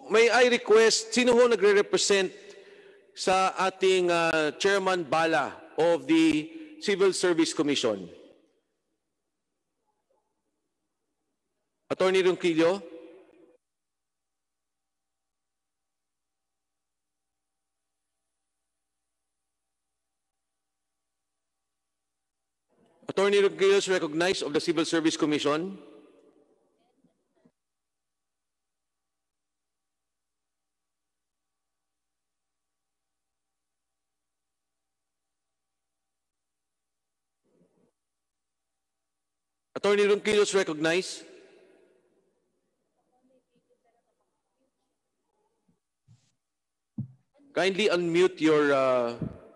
may I request, sino ho nagre-represent sa ating Chairman Bala of the Civil Service Commission? Attorney Ronquillo? Attorney Ronquillo is recognized of the Civil Service Commission. Attorney Ronquillo is recognized. Kindly unmute your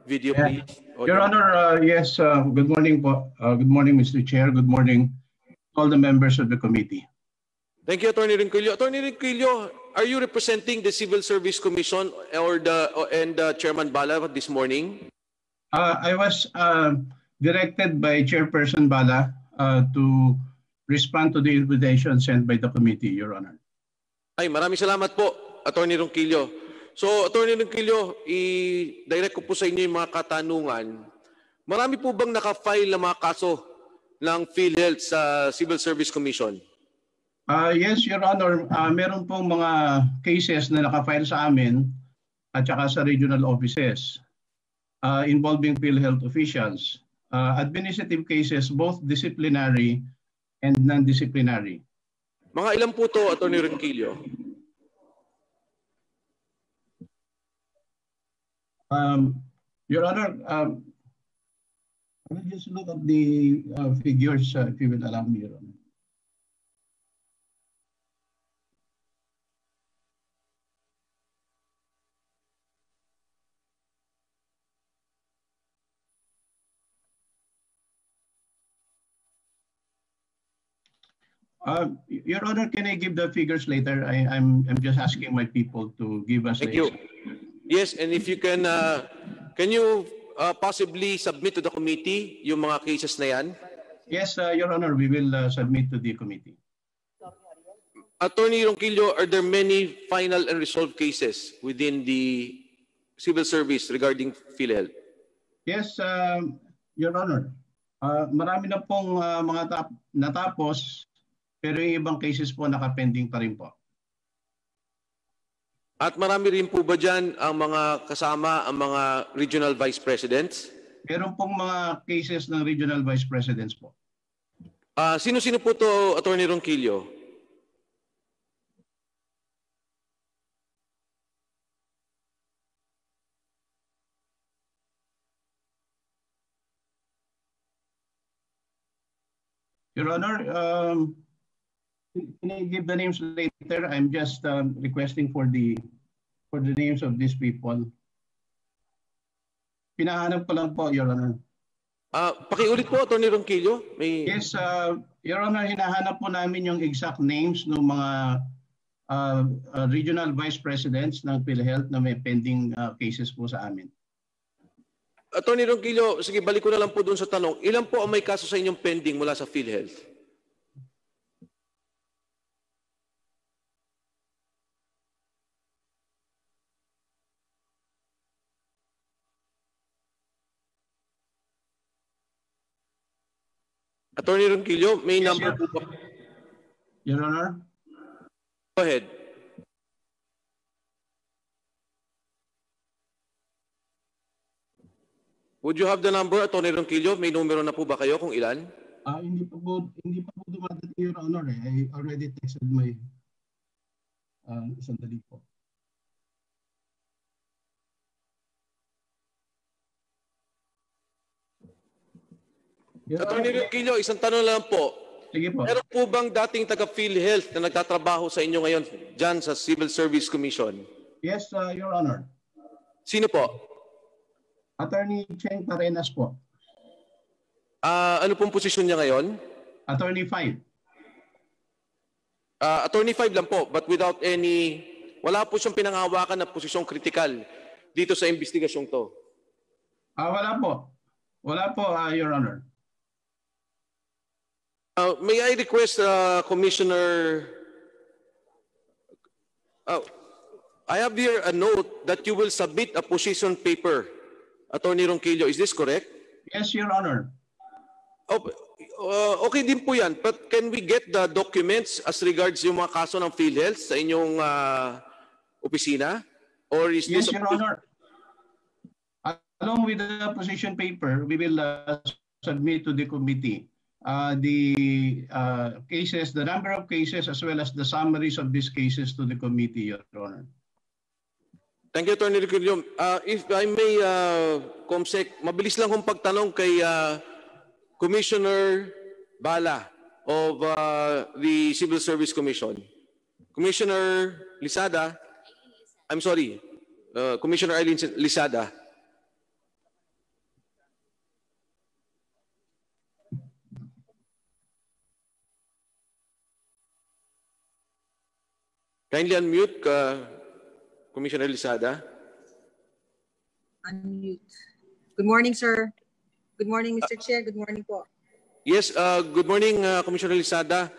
video, please. Your Honor, yes, good morning po. Good morning, Mr. Chair. Good morning, all the members of the committee. Thank you, Attorney Ronquillo. Attorney Ronquillo, are you representing the Civil Service Commission or and Chairman Bala this morning? I was directed by Chairperson Bala to respond to the invitation sent by the committee, Your Honor. Ay, maraming salamat po, Attorney Ronquillo. So, Attorney Ronquillo, i-direct ko po sa inyo yung mga katanungan. Marami po bang naka-file na mga kaso ng PhilHealth sa Civil Service Commission? Yes, Your Honor. Meron pong mga cases na naka-file sa amin at saka sa regional offices involving PhilHealth officials. Administrative cases, both disciplinary and non-disciplinary. Mga ilan po to, Attorney Ronquillo? Your Honor, I'll just look at the figures if you will allow me, Your Honor. Your Honor, can I give the figures later? I'm just asking my people to give us. Thank you. Yes, and if you can you possibly submit to the committee yung mga cases na yan? Yes, Your Honor, we will submit to the committee. Attorney Ronquillo, are there many final and resolved cases within the civil service regarding PhilHealth? Yes, Your Honor. Marami na pong mga natapos, pero yung ibang cases po nakapending pa rin po. At marami rin po ba dyan ang mga kasama, ang mga regional vice presidents? Meron pong mga cases ng regional vice presidents po. Sino-sino po to, Attorney Ronquillo? Your Honor, can I give the names later? I'm just requesting for the names of these people. Pinahanap ko lang po, Your Honor. Pakiulit po, Attorney Ronquillo. Yes, Your Honor, hinahanap po namin yung exact names ng mga regional vice presidents ng PhilHealth na may pending cases po sa amin. Attorney Ronquillo, sige, balik ko na lang po dun sa tanong. Ilan po ang may kaso sa inyong pending mula sa PhilHealth? Attorney Ronquillo, may yes, number po ba? Your Honor? Go ahead. Would you have the number, Attorney Ronquillo? May numero na po ba kayo kung ilan? Hindi pa po dumadating, Your Honor. I already texted my sandali po. Attorney Ronquillo, isang tanong lang po. Sige po. Meron po bang dating taga-PhilHealth na nagtatrabaho sa inyo ngayon dyan sa Civil Service Commission? Yes, Your Honor. Sino po? Attorney Cheng Parenas po. Ano pong posisyon niya ngayon? Attorney 5. Attorney 5 lang po, but without any, wala po siyang pinanghawakan na posisyong kritikal dito sa investigasyong to. Wala po. Wala po, Your Honor. May I request Commissioner Oh, I have here a note that you will submit a position paper, Attorney Ronquillo. Is this correct? Yes, Your Honor. Oh, okay din po yan. But can we get the documents as regards yung mga kaso ng PhilHealth sa inyong opisina? Or is Yes, this Your Honor. Along with the position paper, we will submit to the committee the cases, the number of cases, as well as the summaries of these cases to the committee, Your Honor. Thank you, Attorney Ronquillo. If I may, Comsec, mabilis lang kong pagtanong kay Commissioner Bala of the Civil Service Commission. Commissioner Lizada, I'm sorry, Commissioner Aileen Lizada. Kindly unmute, Commissioner Lizada. Unmute. Good morning, sir. Good morning, Mr. Chair. Good morning po. Yes, good morning, Commissioner Lizada.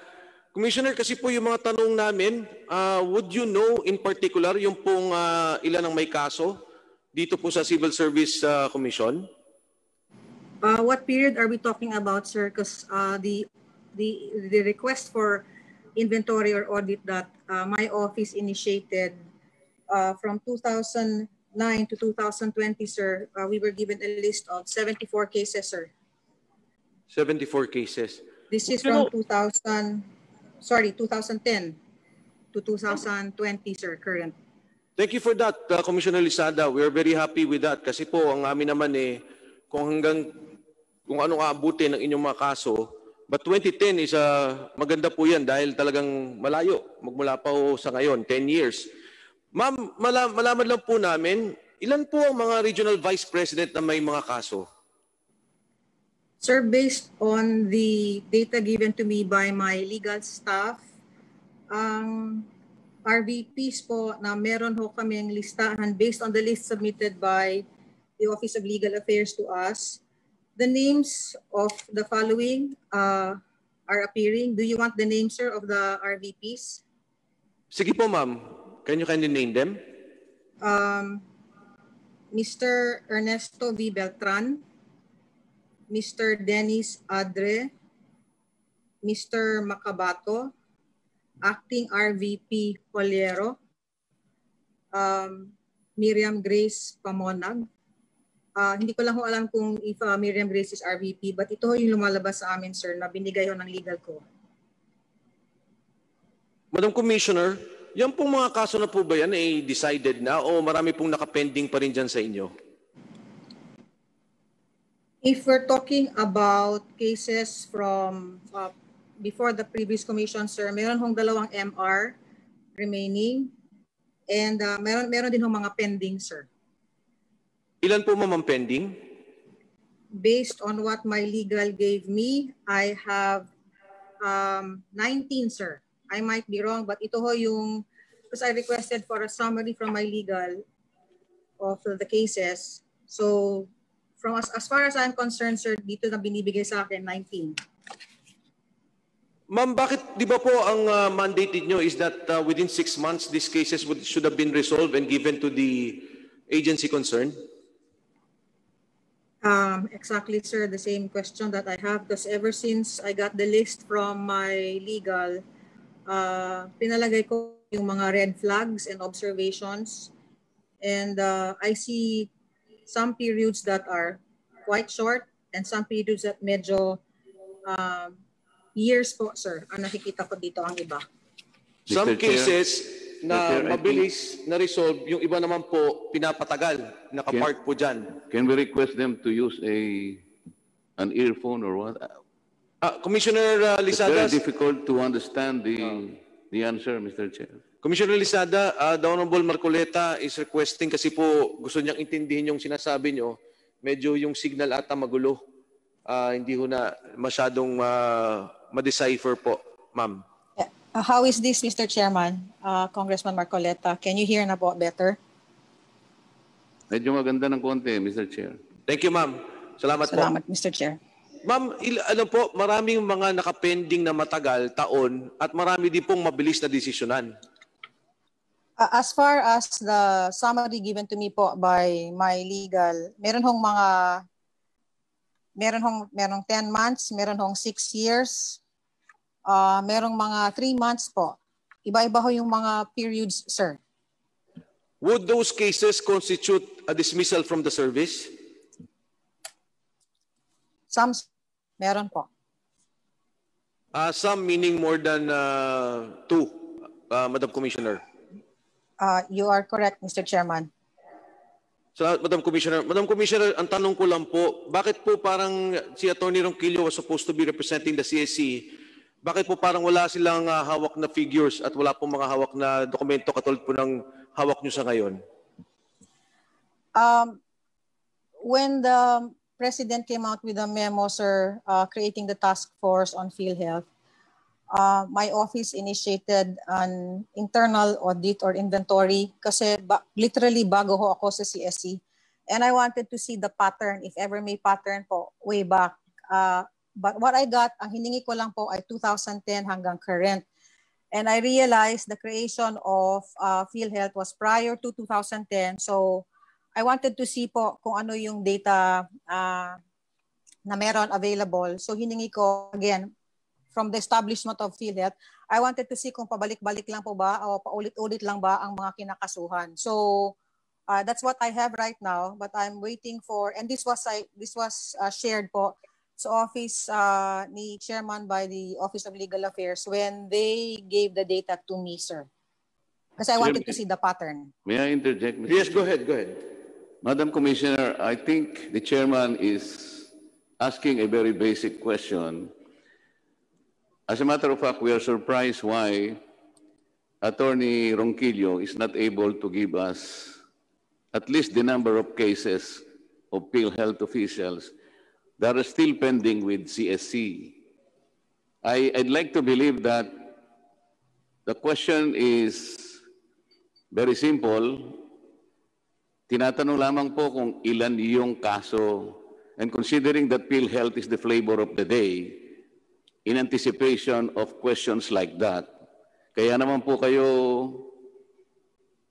Commissioner, kasi po yung mga tanong namin, would you know in particular yung pong ilan ang may kaso dito po sa Civil Service Commission? What period are we talking about, sir? Because the request for inventory or audit that my office initiated from 2009 to 2020, sir, we were given a list of 74 cases, sir. 74 cases. This is from 2010 to 2020, sir, current. Thank you for that, Commissioner Lizada. We are very happy with that kasi po ang amin naman kung anong aabutin ng inyong mga kaso. But 2010 is maganda po yan dahil talagang malayo. Magmula pa ho sa ngayon, 10 years. Ma'am, malaman lang po namin, ilan po ang mga regional vice president na may mga kaso? Sir, based on the data given to me by my legal staff, RVPs po na meron ho kaming listahan based on the list submitted by the Office of Legal Affairs to us. The names of the following are appearing. Do you want the names, sir, of the RVPs? Sige po, ma'am. Can you kindly name them? Mr. Ernesto V. Beltran, Mr. Dennis Adre, Mr. Macabato, Acting RVP Poliero, Miriam Grace Pamonag. Hindi ko lang ho alam kung if Miriam Grace is RVP, but ito ho yung lumalabas sa amin, sir, na binigay ho ng legal ko. Madam Commissioner, yan pong mga kaso na po ba yan ay decided na o marami pong nakapending pa rin dyan sa inyo? If we're talking about cases from before the previous commission, sir, meron hong 2 MR remaining and meron din hong mga pending, sir. Ilan po ma'am pending? Based on what my legal gave me, I have 19, sir. I might be wrong, but ito ho yung, because I requested for a summary from my legal of the cases. So, from as far as I'm concerned, sir, dito na binibigay sa akin, 19. Ma'am, bakit di ba po ang mandate niyo is that within 6 months, these cases should have been resolved and given to the agency concerned? Exactly, sir. The same question that I have because ever since I got the list from my legal, pinalagay ko yung mga red flags and observations. And I see some periods that are quite short and some periods that medyo years po, sir. Ang nakikita ko dito ang iba. Some cases na mabilis na resolve, yung iba naman po pinapatagal, nakapark po dyan. Can we request them to use an earphone or what? Commissioner Lizada. It's very difficult to understand the answer, Mr. Chair. Commissioner Lizada, the Honorable Marcoleta is requesting kasi po gusto niyang intindihin yung sinasabi niyo. Medyo yung signal ata magulo. Hindi ho na masyadong ma-decipher po, ma'am. How is this, Mr. Chairman? Congressman Marcoleta, can you hear na po better? Medyo maganda ng konti, Mr. Chair. Thank you, ma'am. Salamat po. Salamat, Mr. Chair. Ma'am, alam po, maraming mga nakapending na matagal, taon, at marami din pong mabilis na desisyonan. As far as the summary given to me po by my legal, merong 10 months, meron hong 6 years, merong mga 3 months po. Iba-iba ho yung mga periods, sir. Would those cases constitute a dismissal from the service? Some, meron po. Some meaning more than 2, Madam Commissioner. You are correct, Mr. Chairman. Salamat, Madam Commissioner. Madam Commissioner, ang tanong ko lang po, bakit po parang si Atty. Ronquillo was supposed to be representing the CSC? Bakit po parang wala silang hawak na figures at wala pong mga hawak na dokumento katulad po ng hawak nyo sa ngayon? When the President came out with a memo, sir, creating the task force on PhilHealth, my office initiated an internal audit or inventory kasi literally bago ho ako sa CSC. And I wanted to see the pattern, if ever may pattern po, way back. But what I got, ang hiningi ko lang po ay 2010 hanggang current. And I realized the creation of PhilHealth was prior to 2010. So I wanted to see po kung ano yung data na meron available. So hiningi ko, again, from the establishment of PhilHealth, I wanted to see kung pabalik-balik lang po ba o paulit-ulit lang ba ang mga kinakasuhan. So that's what I have right now, but I'm waiting for, and this was shared po sa office ni Chairman by the Office of Legal Affairs when they gave the data to me, sir. Kasi I wanted to see the pattern. May I interject, Mr. Yes, go ahead, go ahead. Madam Commissioner, I think the chairman is asking a very basic question. As a matter of fact, we are surprised why Attorney Ronquillo is not able to give us at least the number of cases of PhilHealth officials that are still pending with CSC. I'd like to believe that the question is very simple. Tinatanong lamang po kung ilan yung kaso, and considering that PhilHealth is the flavor of the day, in anticipation of questions like that, kaya naman po kayo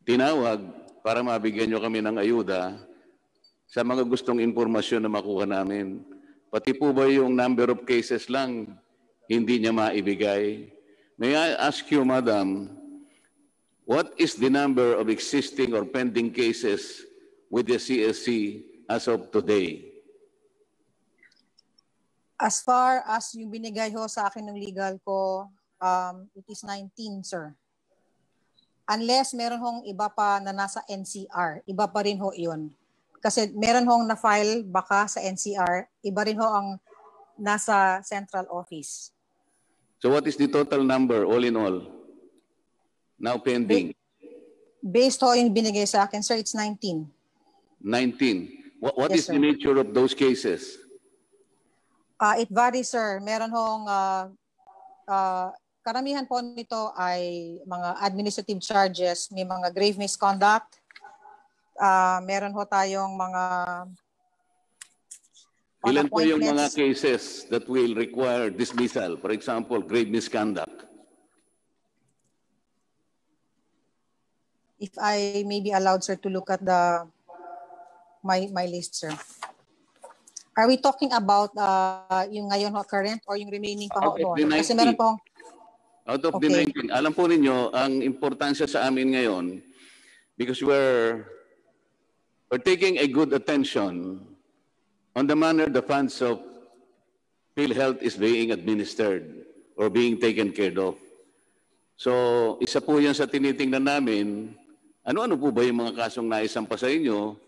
tinawag para mabigyan nyo kami ng ayuda sa mga gustong impormasyon na makuha namin. Pati po ba yung number of cases lang, hindi niya maibigay? May I ask you, Madam, what is the number of existing or pending cases with the CSC as of today? As far as yung binigay ho sa akin ng legal ko, it is 19, sir. Unless meron hong iba pa na nasa NCR, iba pa rin ho yun. Kasi meron hong na-file baka sa NCR, iba rin ho ang nasa central office. So what is the total number, all in all, now pending? Based ho yung binigay sa akin, sir, it's 19. 19. What Yes, is the sir. nature of those cases? It varies, sir. Meron hong, karamihan po nito ay mga administrative charges, may mga grave misconduct, meron ho tayong mga Ilan po yung mga appointments. cases that will require dismissal? For example, grave misconduct. If I may be allowed, sir, to look at my list, sir. Are we talking about yung ngayon ho, current, or yung remaining pa ho? Out of the 90. Kasi meron pong, Out of the Okay. 19, alam po ninyo, ang importansya sa amin ngayon, because we're taking a good attention on the manner the funds of PhilHealth is being administered or being taken care of. So, isa po yan sa tinitingnan namin, ano-ano po ba yung mga kasong naisampa sa inyo?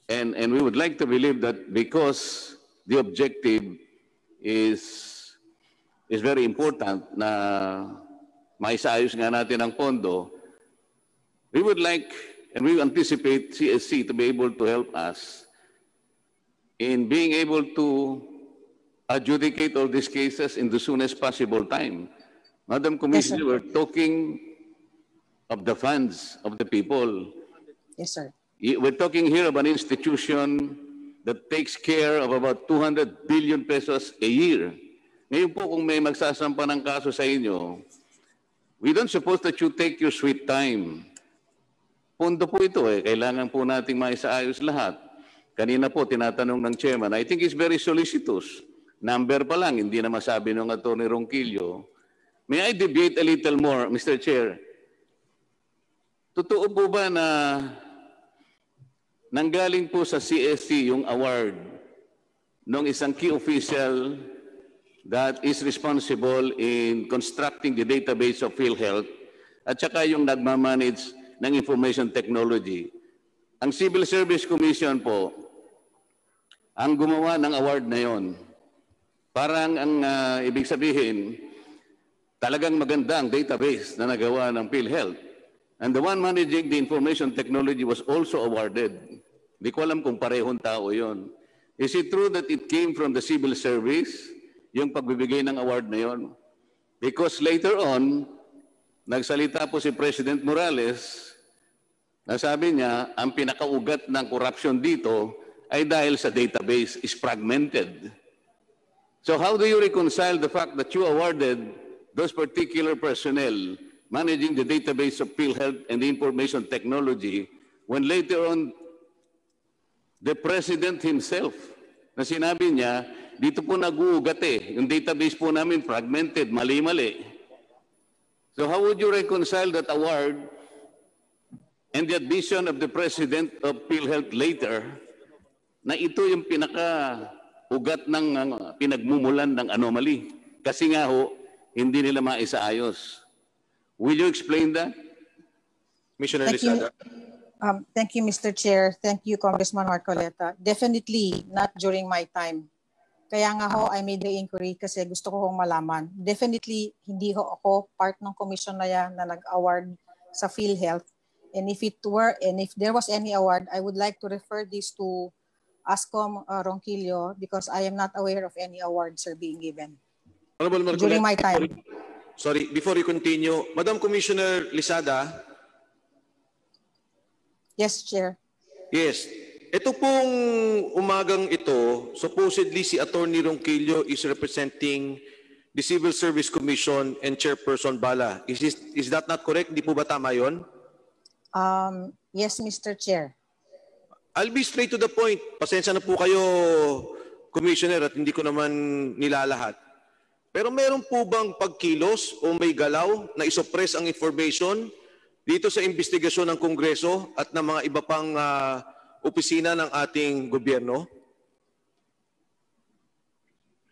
And we would like to believe that because the objective is very important na maisaayos nga natin ang pondo, we would like and we anticipate CSC to be able to help us in being able to adjudicate all these cases in the soonest possible time. Madam Commissioner, sir. we're talking of the funds of the people. yes, sir. We're talking here of an institution that takes care of about 200 billion pesos a year. Ngayon po kung may magsasampa ng kaso sa inyo, we don't suppose that you take your sweet time Punto po ito eh. Kailangan po nating maisaayos lahat. Kanina po, tinatanong ng chairman, I think it's very solicitous. Number pa lang, hindi na masabi ng Atty. Ronquillo. May I deviate a little more, Mr. Chair? Totoo po ba na nanggaling po sa CSC yung award ng isang key official that is responsible in constructing the database of PhilHealth at saka yung nagmamanage ng information technology? Ang Civil Service Commission po ang gumawa ng award na yon. Parang ang ibig sabihin, talagang maganda ang database na nagawa ng PhilHealth. And the one managing the information technology was also awarded. Di ko alam kung parehong tao yon. Is it true that it came from the civil service, yung pagbibigay ng award na yon? Because later on, nagsalita po si President Morales, nasabi niya, ang pinakaugat ng corruption dito ay dahil sa database is fragmented. So how do you reconcile the fact that you awarded those particular personnel managing the database of PhilHealth and the information technology when later on the President himself na sinabi niya, dito po nag-uugat eh, yung database po namin fragmented, mali-mali. So how would you reconcile that award and the admission of the President of PhilHealth later na ito yung pinaka-ugat ng pinagmumulan ng anomaly? Kasi nga ho, hindi nila maisaayos. Will you explain that? Commissioner Lizada. Thank you, Mr. Chair. Thank you, Congressman Marcoleta. Definitely not during my time. Kaya nga ho, I made the inquiry kasi gusto ko hong malaman. Definitely, hindi ho ako part ng commission na yan na nag-award sa PhilHealth. And if there was any award, I would like to refer this to ASCOM Ronquillo because I am not aware of any awards are being given during my time. Sorry, before you continue, Madam Commissioner Lizada. Yes, Chair. Yes. Ito pong umagang ito, supposedly si Atty. Ronquillo is representing the Civil Service Commission and Chairperson Bala. Is that not correct? Di po ba tama yun? Yes, Mr. Chair. I'll be straight to the point. Pasensya na po kayo, Commissioner, at hindi ko naman nilalahat. Pero meron po bang pagkilos o may galaw na isuppress ang information dito sa investigasyon ng Kongreso at ng mga iba pang opisina ng ating gobyerno?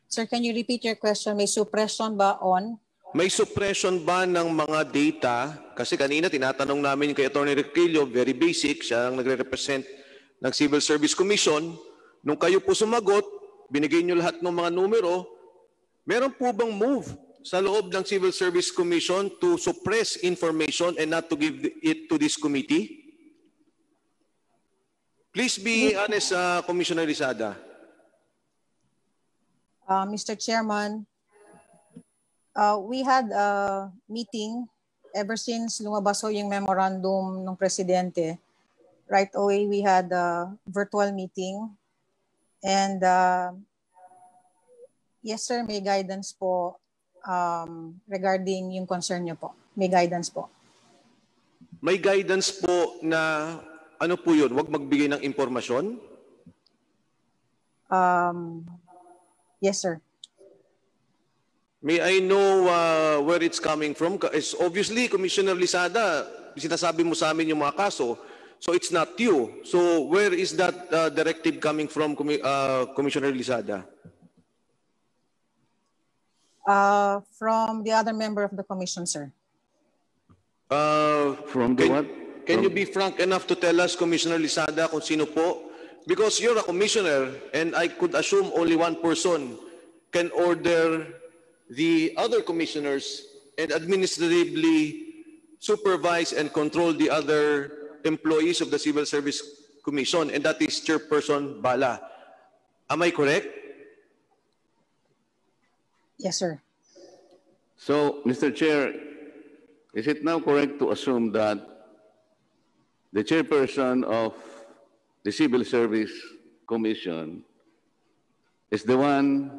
Sir, can you repeat your question? May suppression ba on? May suppression ba ng mga data? Kasi kanina tinatanong namin kay Atty. Ronquillo, very basic, siya ang nagre-represent ng Civil Service Commission. Nung kayo po sumagot, binigay niyo lahat ng mga numero, meron po bang move sa loob ng Civil Service Commission to suppress information and not to give it to this committee? Please be honest, Commissioner Lizada. Mr. Chairman, we had a meeting ever since lumabas ho yung memorandum ng Presidente. Right away, we had a virtual meeting. And yes, sir, may guidance po regarding yung concern niyo po. May guidance po. May guidance po na ano po yun? Huwag magbigay ng impormasyon? Yes, sir. May I know where it's coming from? It's obviously, Commissioner Lizada, sinasabi mo sa amin yung mga kaso, so it's not you. So where is that directive coming from, Commissioner Lizada? From the other member of the commission, sir. From the what? Can you be frank enough to tell us, Commissioner Lizada, kung sino po? Because you're a commissioner, and I could assume only one person can order the other commissioners and administratively supervise and control the other employees of the Civil Service Commission, and that is Chairperson Bala. Am I correct? Yes, sir. So, Mr. Chair, is it now correct to assume that the chairperson of the Civil Service Commission is the one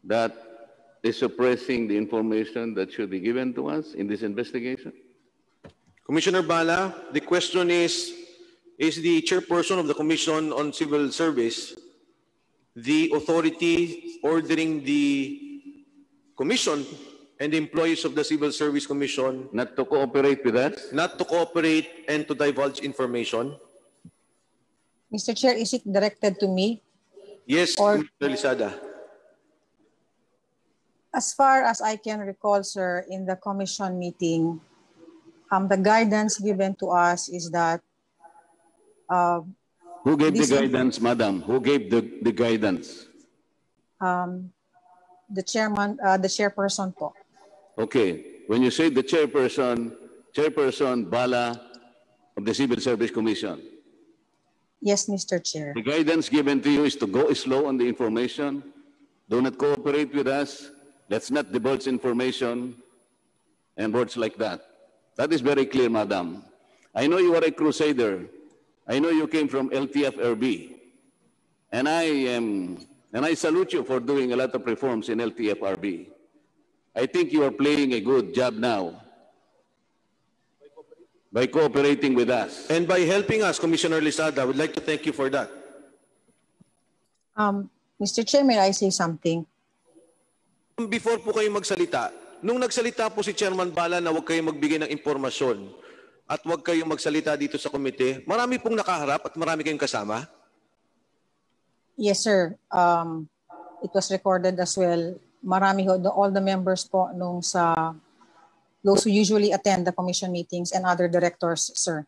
that is suppressing the information that should be given to us in this investigation? Commissioner Bala, the question is the chairperson of the Commission on Civil Service the authority ordering the Commission and the employees of the Civil Service Commission Not to cooperate with us? not to cooperate and to divulge information? Mr. Chair, is it directed to me? Yes, Or- Commissioner Lizada. As far as I can recall, sir, in the commission meeting, the guidance given to us is that Who gave the This- guidance, madam? Who gave the guidance? the chairperson po. Okay. When you say the chairperson Bala of the Civil Service Commission, Yes, Mr. Chair. the guidance given to you is to go slow on the information. Do not cooperate with us. Let's not divulge information and words like that. That is very clear, madam. I know you are a crusader. I know you came from LTFRB. And I salute you for doing a lot of reforms in LTFRB. I think you are playing a good job now by cooperating with us. And by helping us, Commissioner Lizada, I would like to thank you for that. Mr. Chair, may I say something? Before po kayo magsalita, nung nagsalita po si Chairman Bala na huwag kayong magbigay ng impormasyon at huwag kayong magsalita dito sa komite, marami pong nakaharap at marami kayong kasama? Yes, sir. It was recorded as well. Marami ho, all the members po those who usually attend the commission meetings and other directors, sir.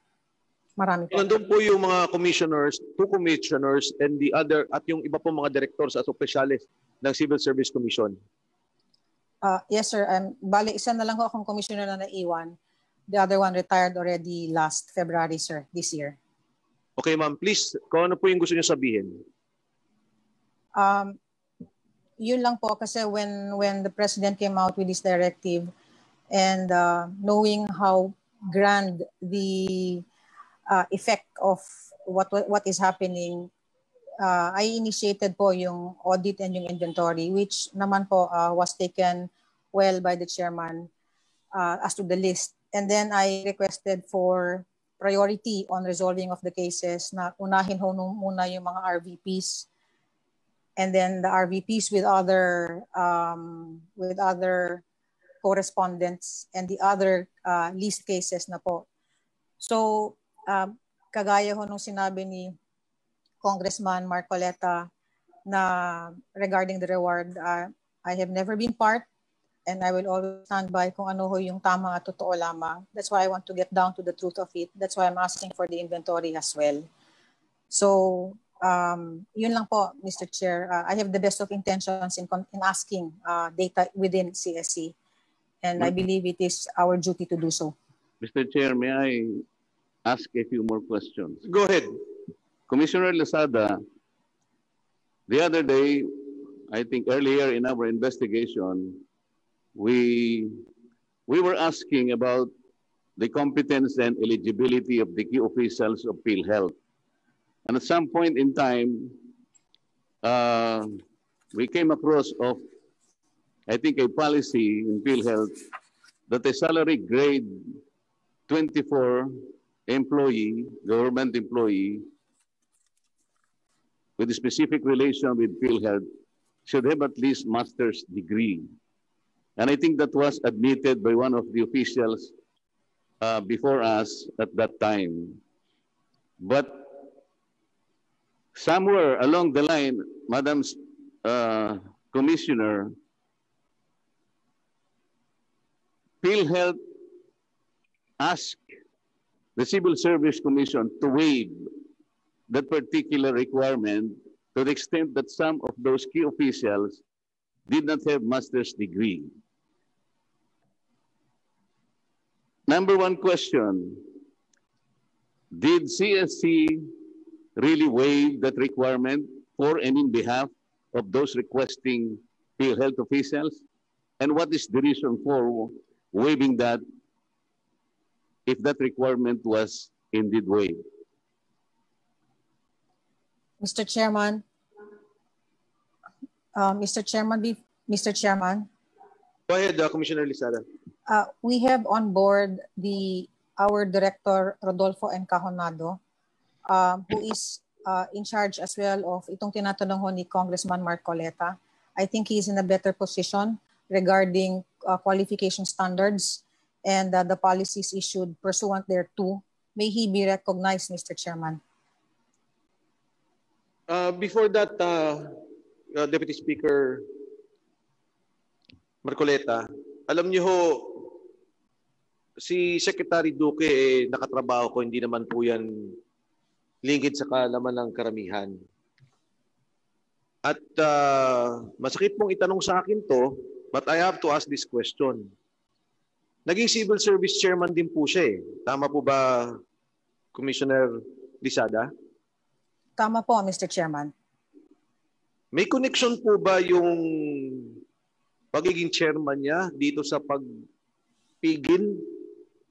Marami po. Nandun po yung mga commissioners, two commissioners, and the other, at yung iba po mga directors at opisyalis ng Civil Service Commission. Yes, sir. Bale, isa na lang ho akong commissioner na naiwan. The other one retired already last February, sir, this year. Okay, ma'am, please, kung ano po yung gusto niyo sabihin? Yun lang po kasi when the president came out with this directive and knowing how grand the effect of what is happening, I initiated po yung audit and yung inventory, which naman po was taken well by the chairman as to the list. And then I requested for priority on resolving of the cases na unahin ho muna yung mga RVPs, and then the RVPs with other correspondents and the other least cases na po. So kagaya ho nung sinabi ni Congressman Marcoleta na regarding the reward, I have never been part and I will always stand by kung ano ho yung tama at totoo lamang. That's why I want to get down to the truth of it. That's why I'm asking for the inventory as well. So yun lang po, Mr. Chair. I have the best of intentions in asking data within CSC, and I believe it is our duty to do so. Mr. Chair, may I ask a few more questions? Go ahead. Commissioner Lizada, the other day, I think earlier in our investigation, we were asking about the competence and eligibility of the key officials of PhilHealth. And at some point in time, we came across of, I think, a policy in PhilHealth that a salary grade 24 employee, government employee, with a specific relation with PhilHealth should have at least master's degree. And I think that was admitted by one of the officials before us at that time. But somewhere along the line, Madam Commissioner, PhilHealth asked the Civil Service Commission to waive that particular requirement to the extent that some of those key officials did not have master's degree. Number one question, did CSC really waive that requirement for and in behalf of those requesting PhilHealth officials? And what is the reason for waiving that if that requirement was indeed waived? Mr. Chairman, Mr. Chairman, Go ahead, Commissioner Lizada. we have on board the our Director Rodolfo Encajonado, who is in charge as well of itong tinatanong ho ni Congressman Marcoleta. I think he is in a better position regarding qualification standards and the policies issued pursuant thereto. May he be recognized, Mr. Chairman. Before that, Deputy Speaker Marcoleta, alam niyo ho, si Secretary Duque nakatrabaho ko, hindi naman po yan lingkid sa kaalaman ng karamihan. At masakit pong itanong sa akin to, but I have to ask this question. Naging Civil Service Chairman din po siya eh. Tama po ba, Commissioner Lizada? Tama po, Mr. Chairman. May connection po ba yung pagiging chairman niya dito sa pagpigil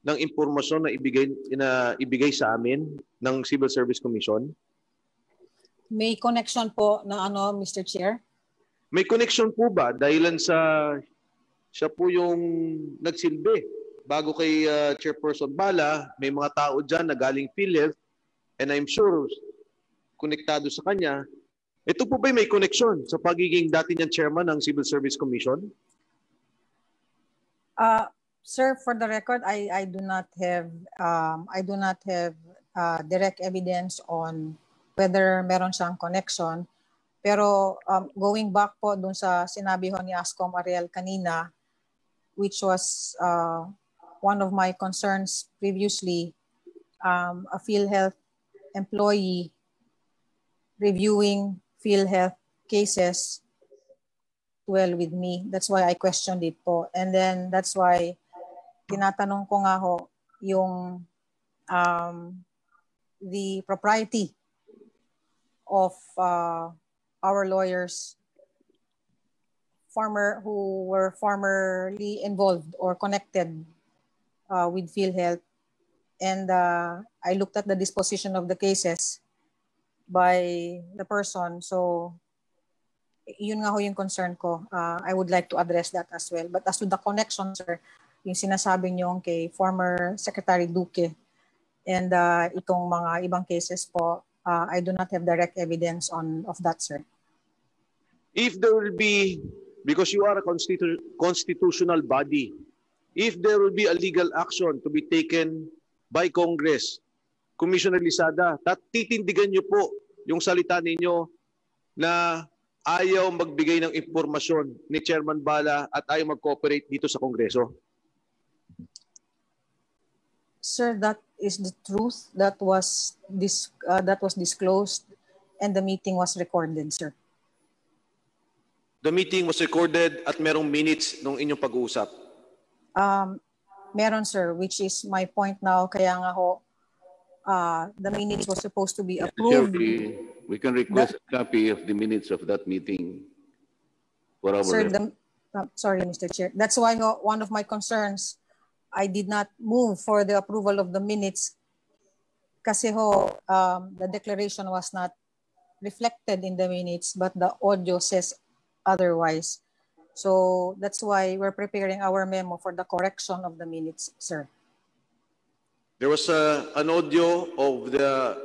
ng impormasyon na ibigay sa amin ng Civil Service Commission? May connection po na Mr. Chair? May connection po ba dahilan sa siya po yung nagsilbi bago kay Chairperson Bala, may mga tao dyan na galing PhilHealth and I'm sure konektado sa kanya. Ito po ba may connection sa pagiging dati niyang chairman ng Civil Service Commission? Sir, for the record, I do not have direct evidence on whether meron siyang connection. Pero going back po dun sa sinabi ho ni Ascom Ariel kanina, which was one of my concerns previously, a PhilHealth employee reviewing PhilHealth cases well with me. That's why I questioned it po. And then that's why tinatanong ko nga ho yung the propriety of our lawyers who were formerly involved or connected with PhilHealth. And I looked at the disposition of the cases by the person. So yun nga ho yung concern ko. I would like to address that as well. But as to the connection, sir, yung sinasabi niyo kay former Secretary Duque and itong mga ibang cases po, I do not have direct evidence of that, sir. If there will be, because you are a constitutional body, if there will be a legal action to be taken by Congress, Commissioner Lizada, titindigan niyo po yung salita ninyo na ayaw magbigay ng impormasyon ni Chairman Bala at ayaw mag-cooperate dito sa Kongreso? Sir, that is the truth. That was disclosed and the meeting was recorded, sir. The meeting was recorded at merong minutes nung inyong pag-uusap? Meron, sir, which is my point now. Kaya nga ho, the minutes was supposed to be approved. We can request a copy of the minutes of that meeting for our sir, sorry, Mr. Chair. That's why one of my concerns, I did not move for the approval of the minutes kasi ho, the declaration was not reflected in the minutes, but the audio says otherwise. So that's why we're preparing our memo for the correction of the minutes, sir. There was an audio of the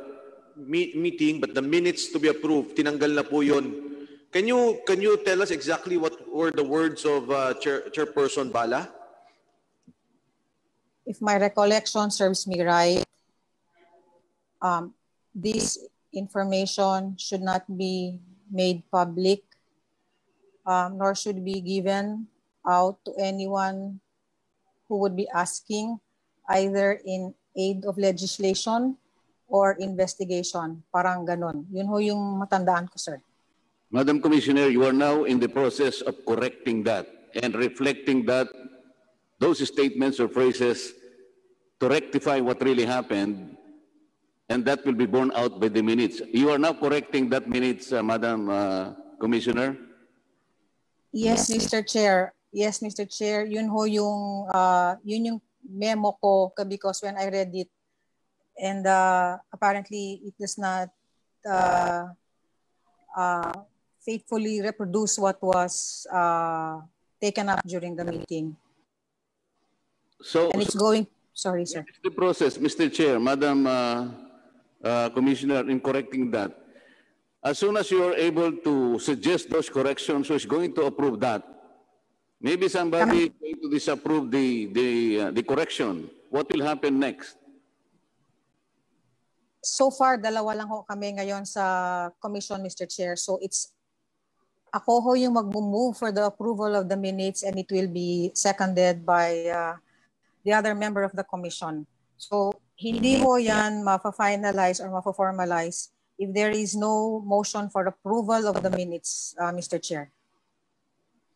meeting, but the minutes to be approved, tinanggal na po yun. Can you tell us exactly what were the words of Chairperson Bala? If my recollection serves me right, this information should not be made public, nor should be given out to anyone who would be asking, either in aid of legislation or investigation. Parang ganon. Yun ho yung matandaan ko, sir. Madam Commissioner, you are now in the process of correcting that and reflecting those statements or phrases to rectify what really happened, and that will be borne out by the minutes. You are now correcting that minutes, Madam Commissioner? Yes, Mr. Chair. Yes, Mr. Chair. Yun ho yung memo ko because when I read it, and apparently it does not faithfully reproduce what was taken up during the meeting. And it's going Sorry, sir. What is the process, Mr. Chair, Madam Commissioner, in correcting that? As soon as you are able to suggest those corrections, who is going to approve that? Maybe somebody is going to disapprove the correction. What will happen next? So far, dalawa lang ho kami ngayon sa commission, Mr. Chair. So it's ako ho yung mag-move for the approval of the minutes and it will be seconded by the other member of the commission. So hindi ho yan ma-finalize or ma-formalize if there is no motion for approval of the minutes, Mr. Chair.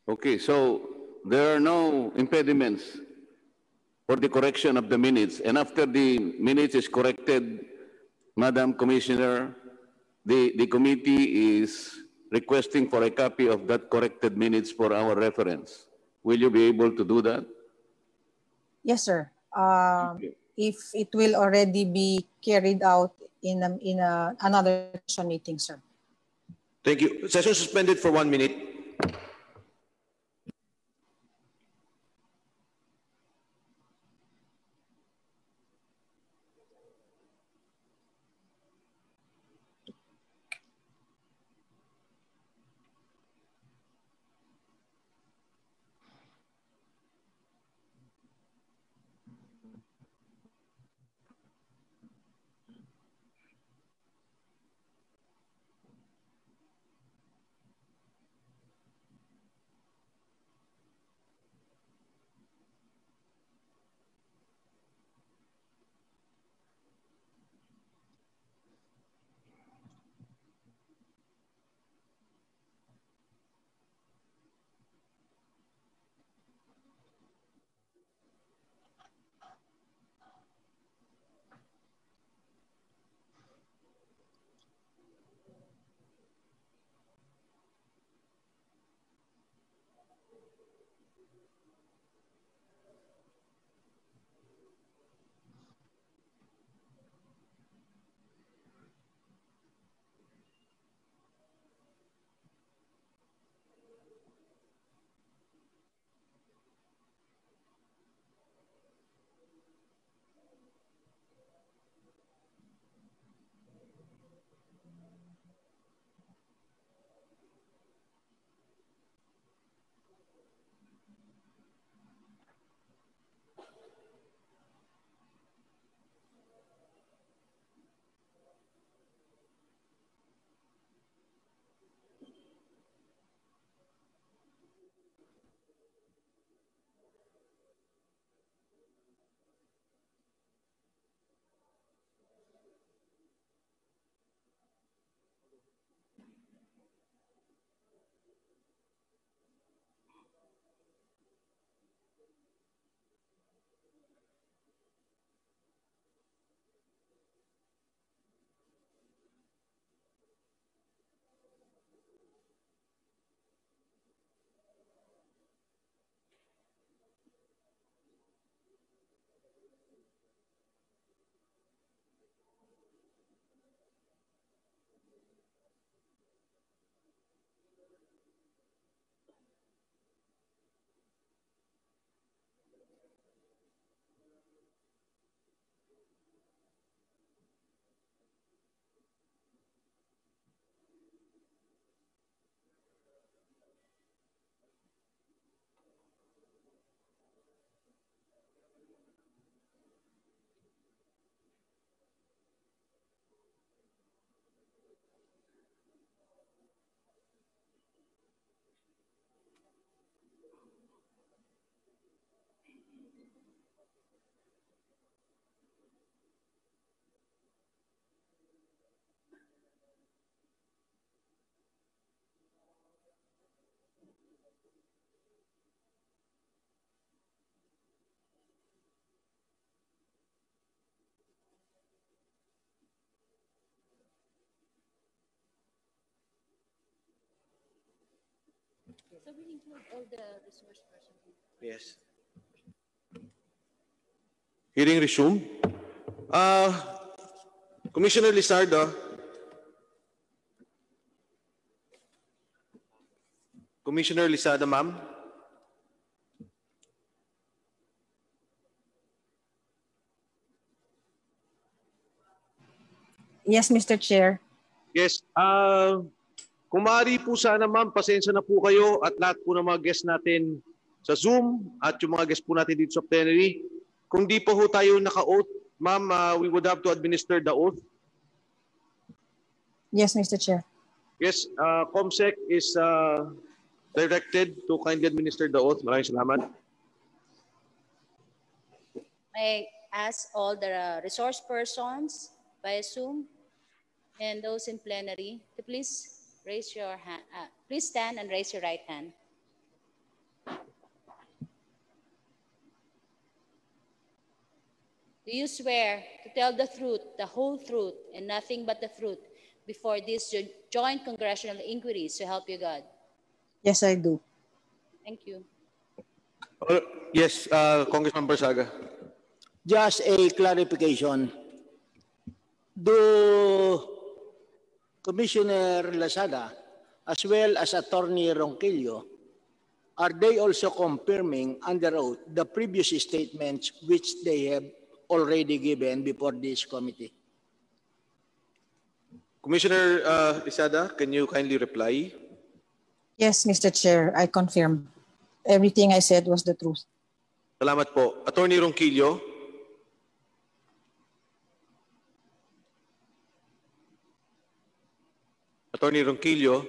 Okay, so there are no impediments for the correction of the minutes. And after the minutes is corrected, Madam Commissioner, the committee is requesting for a copy of that corrected minutes for our reference. Will you be able to do that? Yes, sir. If it will already be carried out in another session meeting, sir. Thank you. Session suspended for 1 minute. So we include all the resource person. Yes. Hearing resume. Commissioner Lizada. Commissioner Lizada, ma'am. Yes, Mr. Chair. Yes. Kung maaari po sana ma'am, pasensya na po kayo at lahat po ng mga guests natin sa Zoom at yung mga guests po natin dito sa plenary. Kung di po ho tayo naka-oath, ma'am, we would have to administer the oath. Yes, Mr. Chair. Yes, COMSEC is directed to kindly administer the oath. Maraming salamat. I ask all the resource persons via Zoom and those in plenary to please raise your hand. Please stand and raise your right hand. Do you swear to tell the truth, the whole truth, and nothing but the truth before these joint congressional inquiries, so help you God? Yes, I do. Thank you. Yes, Congressman Barsaga. Just a clarification. Do Commissioner Lizada, as well as Attorney Ronquillo, are they also confirming under oath the previous statements which they have already given before this committee? Commissioner Lizada, can you kindly reply? Yes, Mr. Chair, I confirm. Everything I said was the truth. Salamat po. Attorney Ronquillo. Attorney Ronquillo.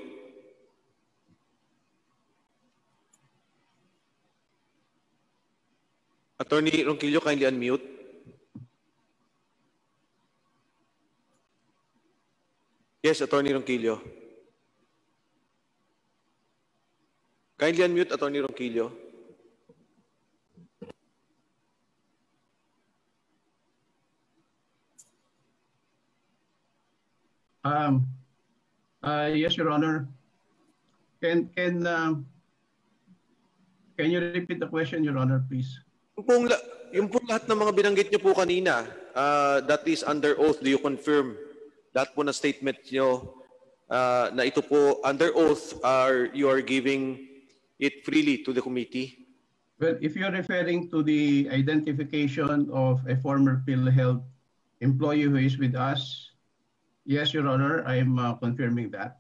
Attorney Ronquillo, kindly unmute. Yes, Attorney Ronquillo. Kindly unmute, Attorney Ronquillo. Yes, Your Honor. Can you repeat the question, Your Honor, please? Yung po lahat ng mga binanggit niyo po kanina, that is under oath, do you confirm lahat po na statement niyo na ito po under oath, you are giving it freely to the committee? Well, if you're referring to the identification of a former PhilHealth employee who is with us, yes, Your Honor, I am confirming that.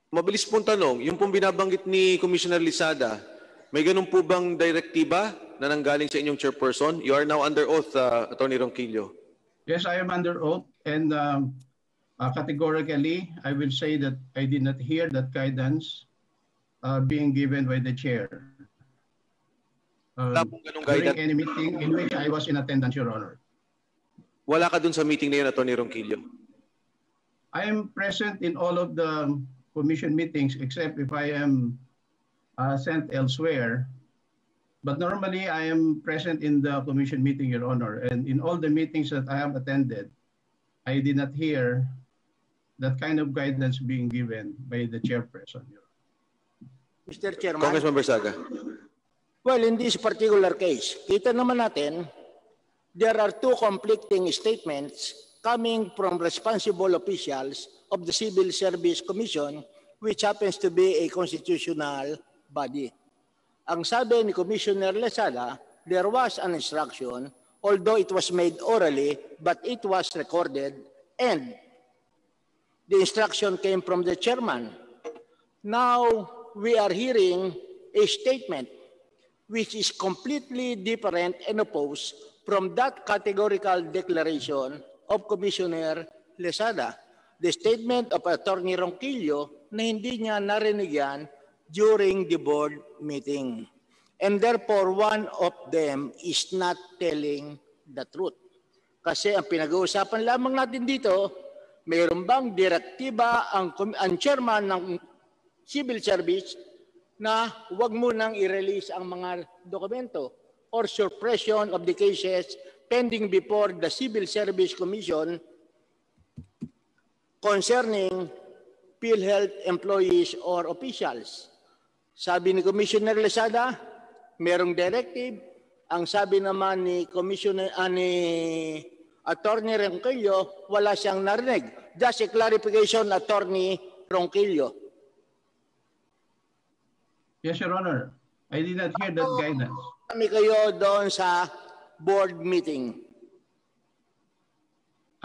Mabilis pong tanong, yung pong binabanggit ni Commissioner Lizada, may ganun po bang direktiba na nanggaling sa inyong chairperson? You are now under oath, Attorney Ronquillo. Yes, I am under oath, and categorically, I will say that I did not hear that guidance being given by the chair during any meeting in which I was in attendance, Your Honor. Wala ka dun sa meeting na yun, Attorney Ronquillo? I am present in all of the commission meetings except if I am sent elsewhere. But normally I am present in the commission meeting, Your Honor. And in all the meetings that I have attended, I did not hear that kind of guidance being given by the chairperson, Your Honor. Mr. Chairman. Congressman Barsaga. Well, in this particular case, kita naman natin, there are two conflicting statements coming from responsible officials of the Civil Service Commission, which happens to be a constitutional body. Ang sabi ni Commissioner Lizada, there was an instruction, although it was made orally, but it was recorded, and the instruction came from the chairman. Now, we are hearing a statement which is completely different and opposed from that categorical declaration of Commissioner Lizada. The statement of Attorney Ronquillo na hindi niya narinig yan during the board meeting. And therefore, one of them is not telling the truth. Kasi ang pinag-uusapan lamang natin dito, mayroon bang direktiba ang chairman ng civil service na huwag mo nang i-release ang mga dokumento or suppression of the cases pending before the Civil Service Commission concerning PhilHealth employees or officials. Sabi ni Commissioner Lizada, merong directive. Ang sabi naman ni Attorney Ronquillo, wala siyang narinig. Just a clarification, Attorney Ronquillo. Yes, Your Honor. I did not hear that guidance. Kami kayo doon sa board meeting.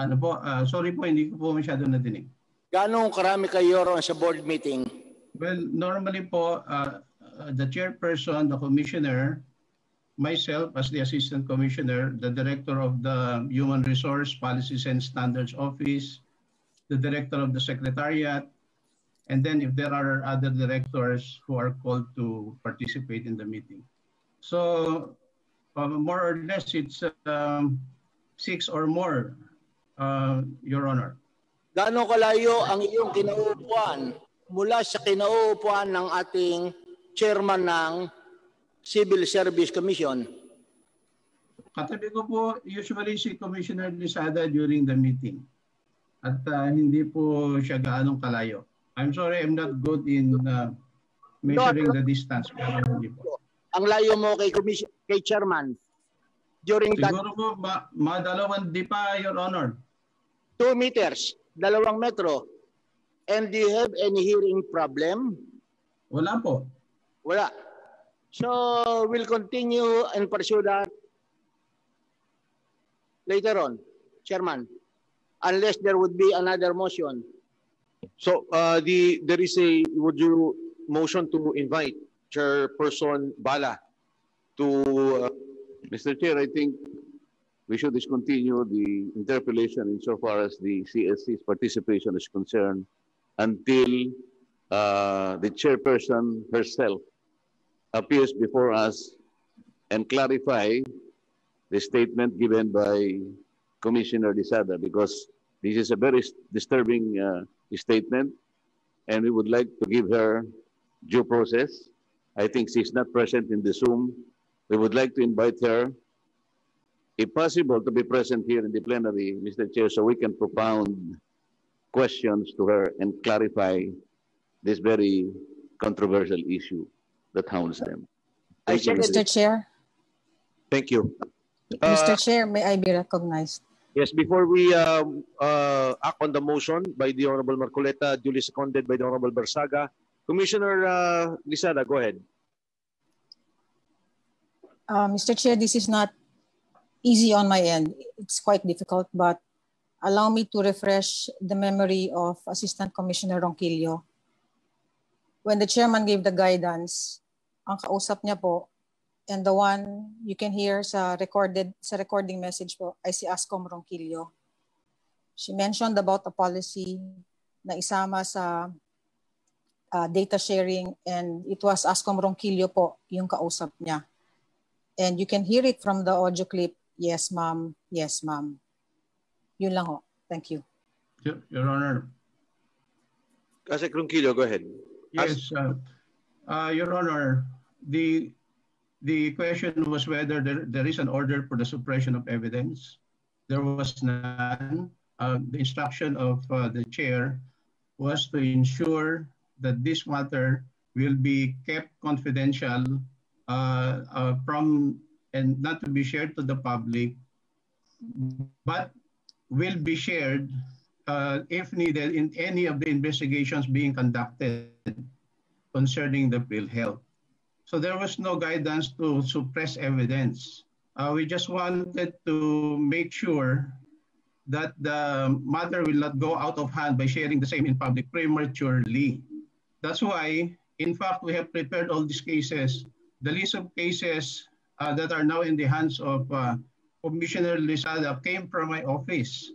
Ano po, sorry po, hindi ko po masyado nadinig. Gaano karami kayo ron sa board meeting? Well, normally po, the chairperson, the commissioner, myself as the assistant commissioner, the director of the Human Resource Policies and Standards Office, the director of the secretariat, and then if there are other directors who are called to participate in the meeting. So more or less, it's 6 or more, Your Honor. Gaano kalayo ang iyong kinauupuan mula sa kinauupuan ng ating chairman ng Civil Service Commission? Katabi ko po usually si Commissioner Lizada during the meeting. At hindi po siya gaanong kalayo. I'm sorry, I'm not good in measuring the distance. Hindi po. Ang layo mo kay chairman during that... Siguro po, madalawang di pa, Your Honor. 2 meters, 2 metro. And do you have any hearing problem? Wala po. Wala. So we'll continue and pursue that later on, Chairman, unless there would be another motion. So there is a, would you motion to invite Chairperson Bala to... Mr. Chair, I think we should discontinue the interpellation insofar as the CSC's participation is concerned until the chairperson herself appears before us and clarify the statement given by Commissioner Lizada, because this is a very disturbing statement and we would like to give her due process. I think she's not present in the Zoom. We would like to invite her, if possible, to be present here in the plenary, Mr. Chair, so we can propound questions to her and clarify this very controversial issue that hounds them. Mr. Chair. Thank you. Mr. Chair, may I be recognized? Yes, before we act on the motion by the Honorable Marcoleta, duly seconded by the Honorable Barsaga, Commissioner Lizada, go ahead. Mr. Chair, this is not easy on my end. It's quite difficult, but allow me to refresh the memory of Assistant Commissioner Ronquillo. When the chairman gave the guidance, ang kausap niya po, and the one you can hear sa recording message po ay si Ascom Ronquillo. She mentioned about a policy na isama sa data sharing, and it was Ascom Ronquillo po yung kausap niya. And you can hear it from the audio clip. Yes, ma'am. Yes, ma'am. Yun lang ho. Thank you. Your Honor. Kasek Ronquillo, go ahead. Yes, Your Honor. The question was whether there is an order for the suppression of evidence. There was none. The instruction of the chair was to ensure that this matter will be kept confidential from and not to be shared to the public, but will be shared if needed in any of the investigations being conducted concerning the PhilHealth. So there was no guidance to suppress evidence. We just wanted to make sure that the matter will not go out of hand by sharing the same in public prematurely. That's why, in fact, we have prepared all these cases. The list of cases that are now in the hands of Commissioner Lizada came from my office.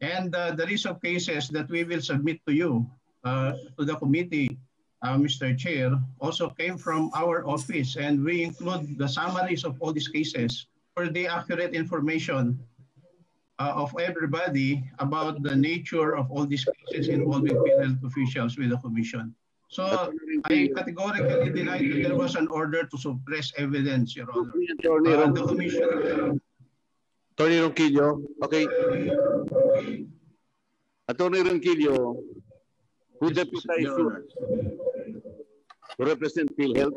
And the list of cases that we will submit to you, to the committee, Mr. Chair, also came from our office. And we include the summaries of all these cases for the accurate information of everybody about the nature of all these cases involving PhilHealth officials with the Commission. So I categorically deny that there was an order to suppress evidence, Your Honor. The Commission... Attorney Ronquillo, okay. Attorney Ronquillo, who deputized you to represent PhilHealth?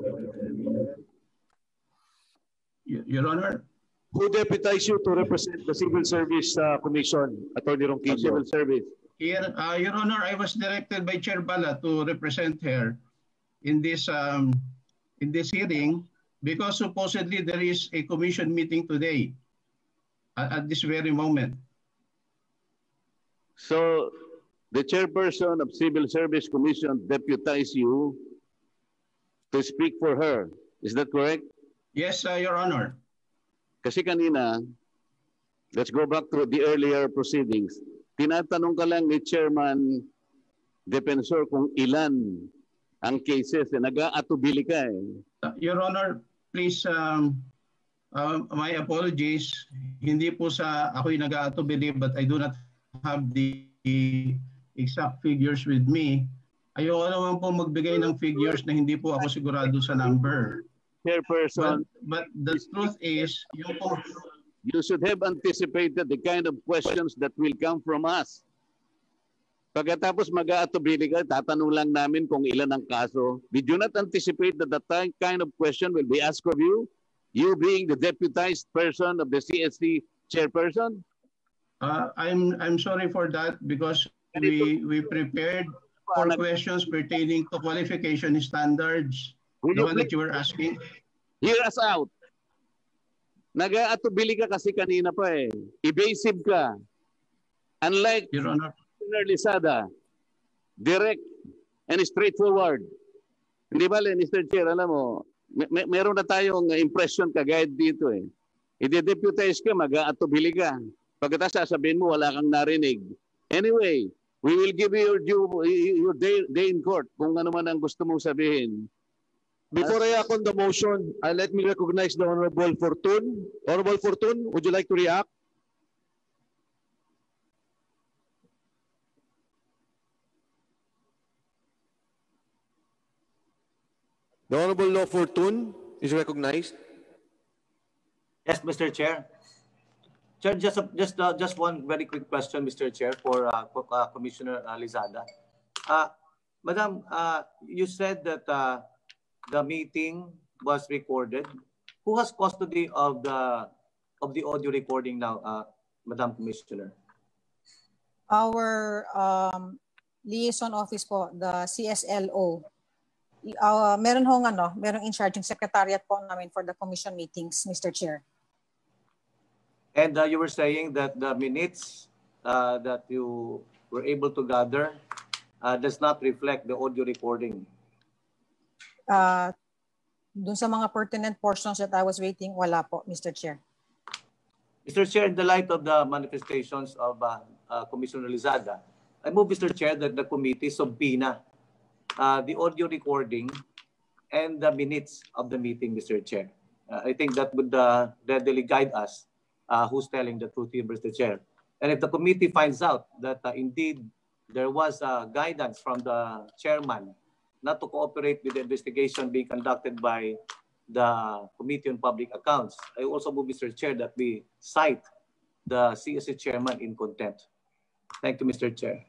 Your Honor? Who deputized you to represent the Civil Service Commission, Attorney Ronquillo? Civil Service. Your Honor, I was directed by Chair Bala to represent her in this hearing because supposedly there is a commission meeting today at this very moment. So the chairperson of Civil Service Commission deputized you to speak for her. Is that correct? Yes, Your Honor. Kasi kanina, let's go back to the earlier proceedings. Tinatanong ka lang ni Chairman Defensor kung ilan ang cases. Nag-aatubili ka eh. Your Honor, please, my apologies. Hindi po sa ako'y nag-aatubili but I do not have the exact figures with me. Ayoko naman po magbigay ng figures na hindi po ako sigurado sa number. Chairperson, but the truth is, you should have anticipated the kind of questions that will come from us. Pagkatapos mag-aatubili ka, tatanong lang namin kung ilan ang kaso. Did you not anticipate that that kind of question will be asked of you? You being the deputized person of the CSC chairperson? I'm sorry for that because we prepared for questions pertaining to qualification standards. The one that you were asking. Hear us out. Nag-aatubili ka kasi kanina pa eh. Evasive ka. Unlike Your Honor, Commissioner Lizada, direct and straightforward. Hindi ba, Mr. Chair, alam mo, meron na tayong impression kagayad dito eh. I-deputize ka, mag-aatubili ka. Pagkatapos sasabihin mo, wala kang narinig. Anyway, we will give you your day in court kung ano man ang gusto mong sabihin. Before I act on the motion, let me recognize the Honorable Fortun. Honorable Fortun, would you like to react? The Honorable Law Fortun is recognized. Yes, Mr. Chair. Chair, just one very quick question, Mr. Chair, for Commissioner Lizada. Madam, you said that the meeting was recorded. Who has custody of the audio recording now, Madam Commissioner? Our liaison office po, the CSLO. Merong in charge yung secretariat po namin for the commission meetings, Mr. Chair. And you were saying that the minutes that you were able to gather does not reflect the audio recording. Dun sa mga pertinent portions that I was waiting, wala po, Mr. Chair. Mr. Chair, in the light of the manifestations of Commissioner Lizada, I move, Mr. Chair, that the committee subpoena the audio recording and the minutes of the meeting, Mr. Chair. I think that would readily guide us who's telling the truth here, Mr. Chair. And if the committee finds out that indeed there was guidance from the chairman not to cooperate with the investigation being conducted by the Committee on Public Accounts, I also move, Mr. Chair, that we cite the CSC chairman in contempt. Thank you, Mr. Chair.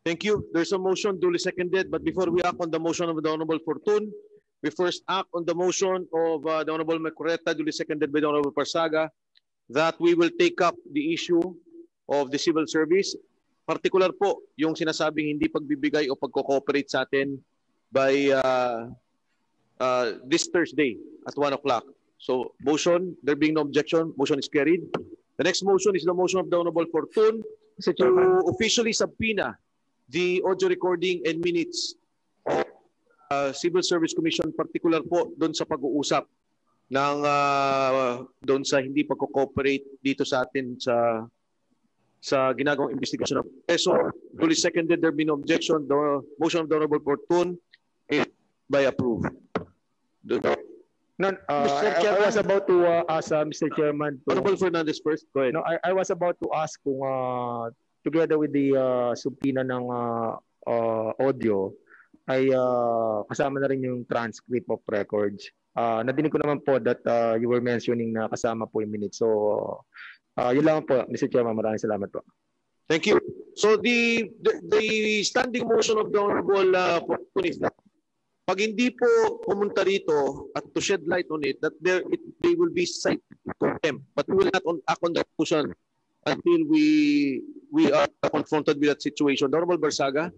Thank you. There's a motion duly seconded, but before we act on the motion of the Honorable Fortun, we first act on the motion of the Honorable Marcoleta, duly seconded by the Honorable Parsaga, that we will take up the issue of the civil service. Particular po yung sinasabing hindi pagbibigay o pagko-cooperate sa atin by this Thursday at 1 o'clock. So motion, there being no objection, motion is carried. The next motion is the motion of the Honorable Fortun to officially subpoena the audio recording and minutes of Civil Service Commission, particular po doon sa pag-uusap ng doon sa hindi pagko-cooperate dito sa atin sa ginagawang investigation. So, duly seconded, there be no objection. The motion of the Honorable Fortun is by approved. I was about to ask Mr. Chairman. Honorable Fernandez first. Go ahead. No, I was about to ask kung together with the subpoena ng audio ay kasama na rin yung transcript of records. Nadinig ko naman po that you were mentioning na kasama po yung minutes. So, yun lang po, Mr. Chairman. Maraming salamat po. Thank you. So, the standing motion of the Honorable Fortun is that pag hindi po pumunta rito at to shed light on it, that they will be cited in contempt. But we will not act on that motion until we are confronted with that situation. Honorable Barsaga.